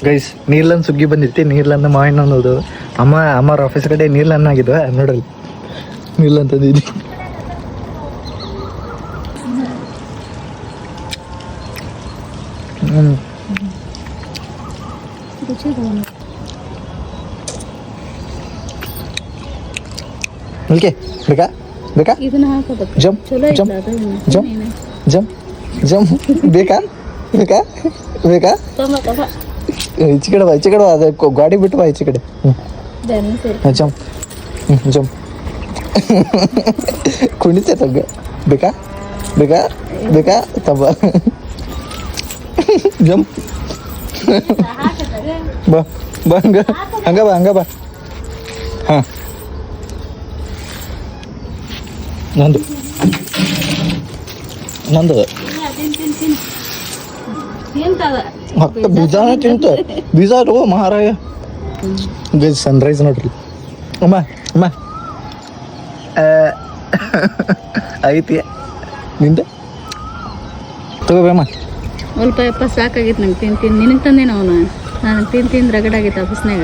Guys ನೀರ್ಲನ್ ಸುಗ್ಗಿ ಬಂದಿತ್ತು. ನೀರ್ಲನ್ನ ಮಾವಿನ ಅನ್ನೋದು ಅಮ್ಮರ ಆಫೀಸ್ ಕಡೆ ನೀರ್ಲನ್ನ ಆಗಿದ್ವ ನೋಡ್ರಿ. ನೀರ್ಲನ್ ತಂದಿದ್ವಿ. ಮಿಲ್ಕೆ ಬೇಕಾ ಬೇಕಾ jump jump jump jump jump ಬೇಕಾ ಬೇಕಾ ಬೇಕಾ ಈಚೆ ಕಡೆ ಬಾ, ಈಚೆ ಕಡೆ ಬಾ. ಅದೇ ಗಾಡಿ ಬಿಟ್ಟು ಬಾ ಈಚೆ ಕಡೆ. ಜಂಪ್ ಜಂಪ್ ಕುಣಿತೆ ತಗ್ಗ. ಬೇಕಾ ಬೇಕಾ ಬೇಕಾ ತಬ್ಬ ಜಂಪ್ ಬಾ ಬಾ ಹಂಗ ಹಂಗ ಬಾ ಹಂಗ ಬಾ. ಹಾಂ ನಂದು ನಂದು ಹಕ್ಕ ಬೀಜಾನ ತಿಂತ ಬೀಜ ತಗೋ ಮಹಾರಾಯ. ಗೈಸ್ ಸನ್ರೈಸ್ ನೋಡ್ರಿ. ಅಮ್ಮ ಅಮ್ಮ ಐತಿ ನಿಂದ ತಗೋಬೇಮ್ಮ. ಸ್ವಲ್ಪ ಯಪ್ಪ ಸಾಕಾಗಿತ್ತು ನಂಗೆ ತಿಂತೀನಿ. ನಿನಗೆ ತಂದೇನ ಅವನು. ನಾನು ತಿಂದು ರಗಡಾಗಿತ್ತು ಆಫೀಸ್ನಾಗ.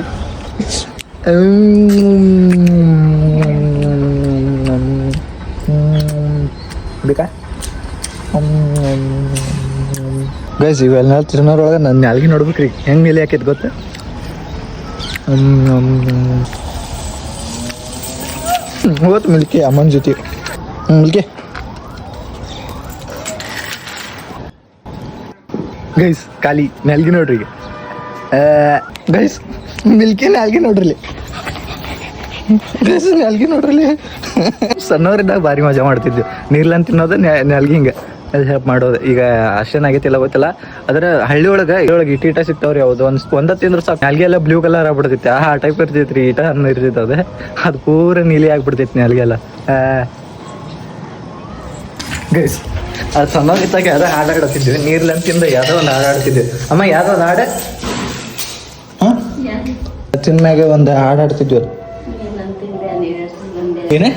ಬೇಕಾ ಗೈಸ್ ಇವೆಲ್ಲ ತಿನ್ನೋರೊಳಗೆ ನನ್ನ ನಾಲ್ಗೆ ನೋಡ್ಬೇಕ್ರಿ ಹೆಂಗೆ ಮೇಲೆ ಹಾಕೈತೆ ಗೊತ್ತ. ಹೋತ್ ಮಿಲ್ಕಿ ಅಮ್ಮನ ಜೊತೆ. ಮಿಲ್ಕಿ ಗೈಸ್ ಖಾಲಿ ನಾಲ್ಗೆ ನೋಡ್ರಿ ಈಗ. ಗೈಸ್ ಮಿಲ್ಕಿ ನಾಲ್ಗೆ ನೋಡ್ರಿ. ಗೈಸ್ ನಾಲ್ಗೆ ನೋಡ್ರಿ. ಸಣ್ಣವರಿದ್ದಾಗ ಭಾರಿ ಮಜಾ ಮಾಡ್ತಿದ್ವಿ. ನೀರ್ಲನ್ ತಿನ್ನೋದು ನಾಲ್ಗೆ ಹಿಂಗೆ ಅದು ಹೆಲ್ಪ್ ಮಾಡೋದು. ಈಗ ಅಷ್ಟೇನಾಗೈತಿಲ್ಲ ಗೊತ್ತಿಲ್ಲ. ಅದರ ಹಳ್ಳಿ ಒಳಗೆ ಇಟ ಸಿಗ್ತಾವ್ರಿ. ಯಾವುದು ಒಂದ ತಿಂದ್ರೆ ಸಾಕು ನಾಲ್ಗೆ ಎಲ್ಲ ಬ್ಲೂ ಕಲರ್ ಆಗ್ಬಿಡ್ತೈತಿ. ಆ ಟೈಪ್ ಇರ್ತೈತ್ರಿ. ಈಟ ಅನ್ನ ಇರ್ತೈತೆ ಅದು. ಅದು ಪೂರ ನೀಲಿ ಆಗ್ಬಿಡ್ತೈತಿ ನಾಲ್ಗೆಲ್ಲ. ಗೈಸ್ ಅದು ಸಣ್ಣವಾಗಿದ್ದಾಗ ಯಾವುದೋ ಹಾಡು ಆಡ್ತಿದ್ವಿ. ನೀರ್ಲಂತಿಂದ ಯಾವುದೋ ಒಂದು ಹಾಡು ಆಡ್ತಿದ್ವಿ. ಅಮ್ಮ ಯಾವುದೋ ಒಂದು ಹಾಡು ಹಾಂ ತಿನ್ಮ್ಯಾಗ ಒಂದು ಹಾಡು ಆಡ್ತಿದ್ವಿ. ಏನೇ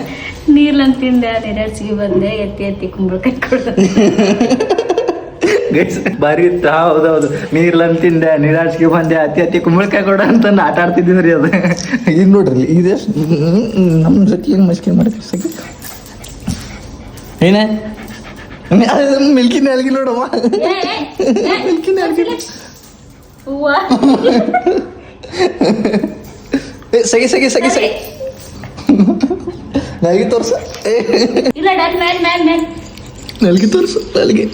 ನೀರ್ಲಂತ ತಿಂದೆ ನೆರಡ್ಸಿಗೆ ಬಂದೆ ಎತ್ತಿ ಎತ್ತಿ ಕುಂಬಳಕಾಯಿ ಕೊಡ್ದೆ. ಗೈಸ್ ಬಾರಿ ಇತ್ತು. ಹೌದೌದು ನೀರ್ಲಂತ ತಿಂದೆ ನೀರಾಡ್ಸಿಗೆ ಬಂದೆ ಅತಿ ಅತಿ ಕುಂಬಳಕಾಯಿ ಕೊಡ ಅಂತ ಆಟ ಆಡ್ತಿದ್ದೀನಿ ರೀ. ಅದು ಈಗ ನೋಡ್ರಿ ಇದೆ ನಮ್ಮ ಜೊತೆ ಮಸ್ಕಿ ಮಾಡ್ತೀವಿ ಸಗಿ. ಏನೇ ಮಿಲ್ಕಿ ನಾಲ್ಗಿ ನೋಡಮ್ಮ. ಮಿಲ್ಕಿ ನಾಲ್ಗಿ ಸಗಿ ಸಗಿ ಸಗಿ ಸಗಿ ನಾಲ್ಗಿ ತೋರ್ಸ. ಇಲ್ಲ ನಾಲ್ಗಿ ತೋರ್ಸು ನಾಲ್ಗಿ.